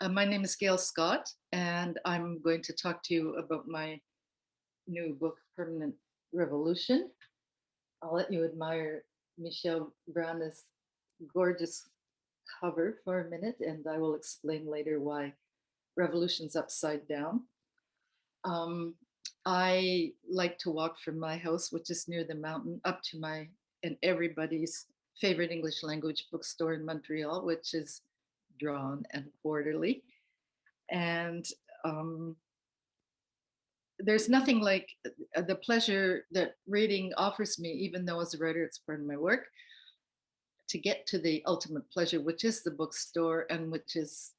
My name is Gail Scott, and I'm going to talk to you about my new book, Permanent Revolution. I'll let you admire Michelle Branda's gorgeous cover for a minute, and I will explain later why revolution's upside down. Um, I like to walk from my house, which is near the mountain, up to my and everybody's favorite English language bookstore in Montreal, which is Drawn and Quarterly. And um, there's nothing like the pleasure that reading offers me, even though as a writer it's part of my work, to get to the ultimate pleasure, which is the bookstore and which is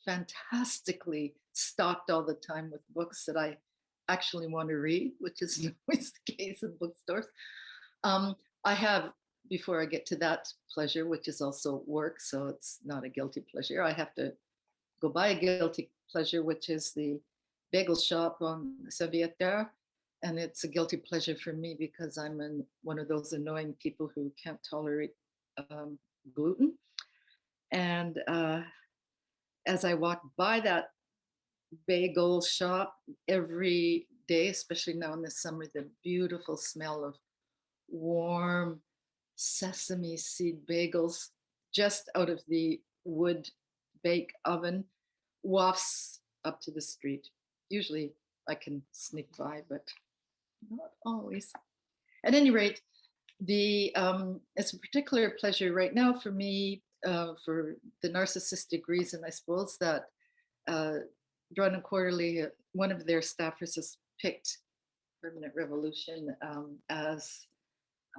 fantastically stocked all the time with books that I actually want to read, which is always the case in bookstores. Um, I have, before I get to that pleasure, which is also work, so it's not a guilty pleasure, I have to go by a guilty pleasure, which is the bagel shop on Servietter. And it's a guilty pleasure for me because one of those annoying people who can't tolerate um, gluten. And as I walk by that bagel shop every day, especially now in the summer, the beautiful smell of warm sesame seed bagels just out of the wood bake oven wafts up to the street. Usually I can sneak by, but not always. At any rate, the it's a particular pleasure right now for me for the narcissistic reason, I suppose, that uh, Drawn and Quarterly, one of their staffers has picked Permanent Revolution as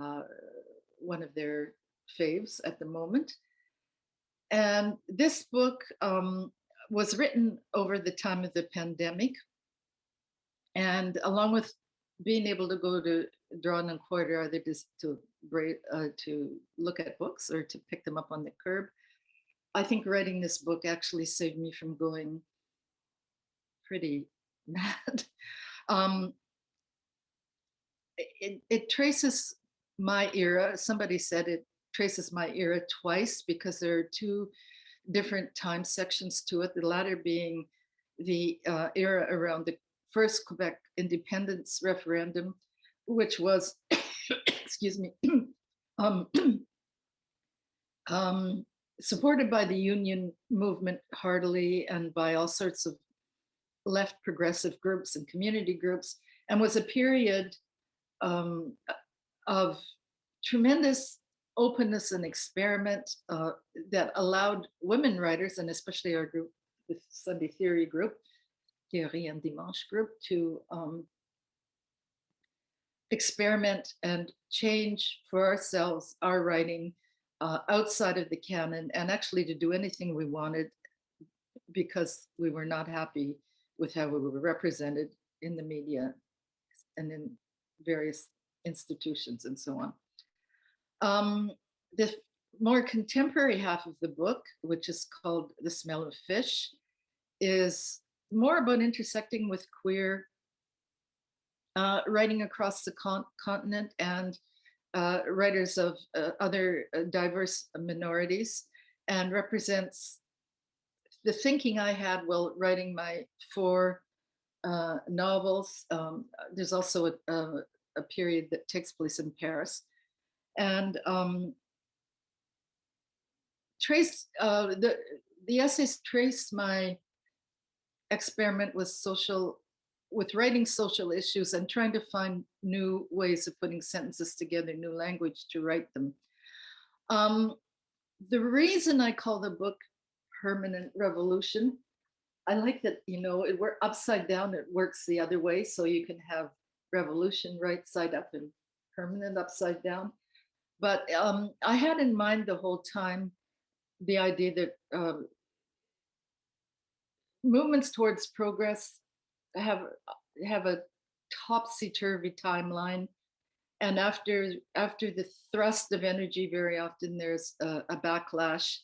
uh, one of their faves at the moment. And this book was written over the time of the pandemic. And along with being able to go to Drawn and Quarter, either just to look at books or to pick them up on the curb, I think writing this book actually saved me from going pretty mad. Um, it traces my era. Somebody said it traces my era twice because there are two different time sections to it. The latter being the era around the first Quebec independence referendum, which was, excuse me, um, um, supported by the union movement heartily and by all sorts of left progressive groups and community groups, and was a period um, of tremendous openness and experiment that allowed women writers, and especially our group, the Sunday Theory group, Theory and Dimanche group, to experiment and change for ourselves our writing outside of the canon, and actually to do anything we wanted because we were not happy with how we were represented in the media and in various institutions and so on. The more contemporary half of the book, which is called The Smell of Fish, is more about intersecting with queer writing across the continent and writers of other diverse minorities, and represents the thinking I had while writing my four novels. There's also a period that takes place in Paris. And the essays trace my experiment with writing social issues and trying to find new ways of putting sentences together, new language to write them. The reason I call the book Permanent Revolution, I like that, we're upside down, it works the other way. So you can have revolution right side up and permanent upside down. But I had in mind the whole time the idea that movements towards progress have a topsy-turvy timeline, and after the thrust of energy, very often there's a backlash.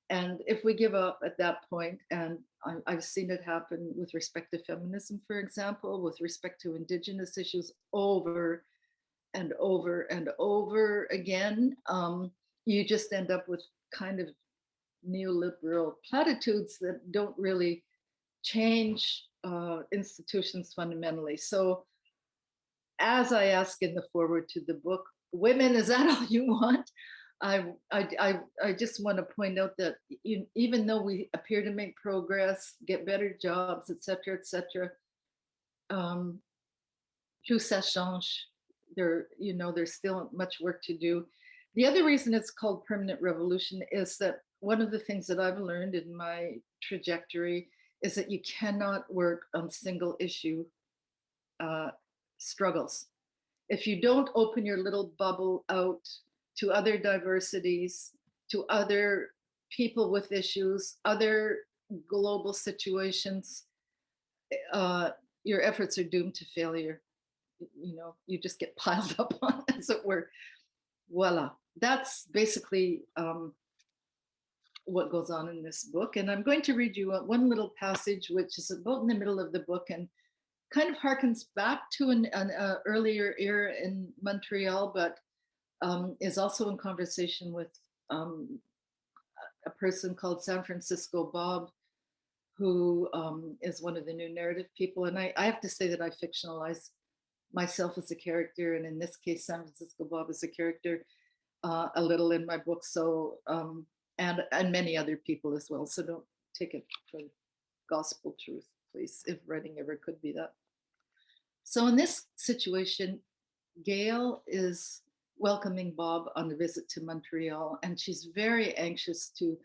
And if we give up at that point, and I've seen it happen with respect to feminism, for example, with respect to Indigenous issues over and over and over again, you just end up with kind of neoliberal platitudes that don't really change institutions fundamentally. So, as I ask in the foreword to the book, women, is that all you want? I just want to point out that even though we appear to make progress, get better jobs, etc., um, tout ça change. There's still much work to do. The other reason it's called permanent revolution is that one of the things that I've learned in my trajectory is that you cannot work on single issue uh, struggles. If you don't open your little bubble out to other diversities, to other people with issues, other global situations, uh, your efforts are doomed to failure. You just get piled up on, as it were. Voila. That's basically what goes on in this book. And I'm going to read you one little passage, which is about in the middle of the book and kind of harkens back to an earlier era in Montreal, but is also in conversation with a person called San Francisco Bob, who is one of the new narrative people. And I have to say that I fictionalize myself as a character, and in this case, San Francisco Bob is a character a little in my book. So and many other people as well. So don't take it for gospel truth, please, if writing ever could be that. So in this situation, Gail is welcoming Bob on a visit to Montreal, and she's very anxious to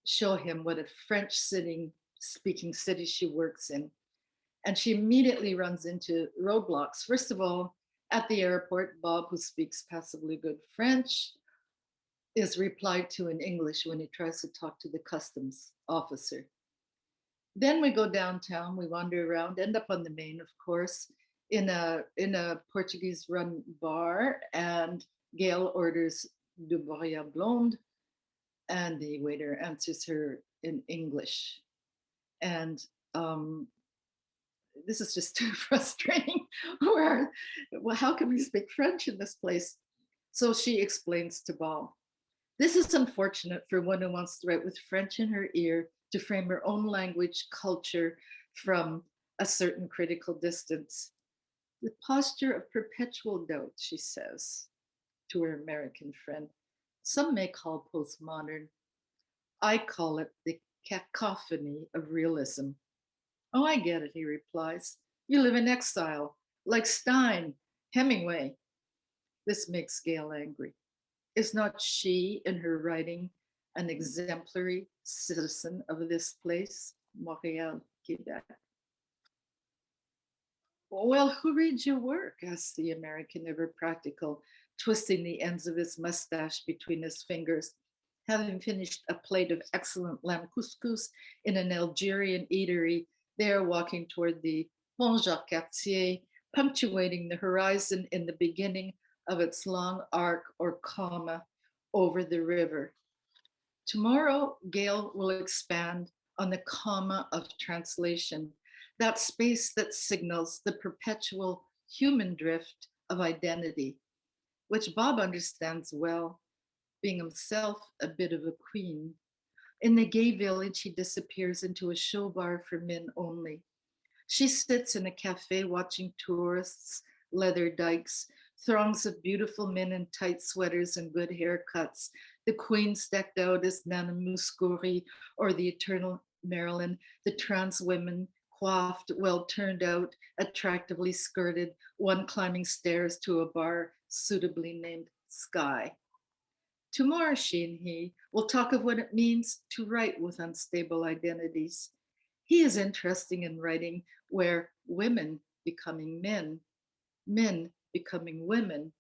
show him what a French speaking city she works in. And she immediately runs into roadblocks. First of all, at the airport, Bob, who speaks passably good French, is replied to in English when he tries to talk to the customs officer. Then we go downtown, we wander around, end up on the Main, of course, in a Portuguese-run bar, and Gail orders du Boria Blonde, and the waiter answers her in English. And this is just too frustrating. Well, how can we speak French in this place? So she explains to Bob, this is unfortunate for one who wants to write with French in her ear to frame her own language culture from a certain critical distance. The posture of perpetual doubt, she says to her American friend. Some may call postmodern. I call it the cacophony of realism. Oh, I get it, he replies. You live in exile, like Stein, Hemingway. This makes Gail angry. Is not she, in her writing, an exemplary citizen of this place, Montreal, Quebec? Well, who reads your work? Asked the American, ever practical, twisting the ends of his mustache between his fingers. Having finished a plate of excellent lamb couscous in an Algerian eatery, they are walking toward the Pont Jacques Cartier, punctuating the horizon in the beginning of its long arc or comma over the river. Tomorrow, Gail will expand on the comma of translation, that space that signals the perpetual human drift of identity, which Bob understands well, being himself a bit of a queen. In the gay village, he disappears into a show bar for men only. She sits in a cafe watching tourists, leather dykes, throngs of beautiful men in tight sweaters and good haircuts, the queen decked out as Nana Mouskouri or the eternal Marilyn, the trans women coiffed, well turned out, attractively skirted, one climbing stairs to a bar suitably named Sky. Tomorrow, she and he will talk of what it means to write with unstable identities. He is interested in writing where women becoming men becoming women,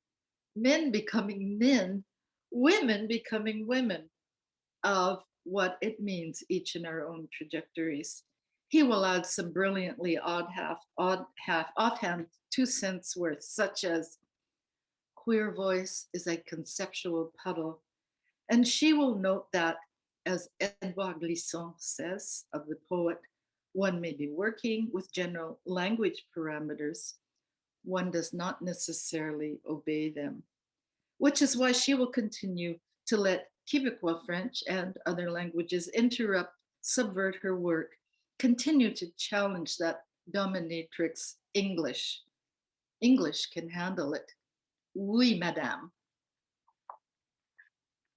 men becoming men, women becoming women, of what it means each in our own trajectories. He will add some brilliantly offhand 2 cents worth, such as queer voice is a conceptual puddle. And she will note that, as Edouard Glissant says of the poet, one may be working with general language parameters, one does not necessarily obey them, which is why she will continue to let Quebecois French and other languages interrupt, subvert her work, continue to challenge that dominatrix English. English can handle it. Oui, madame.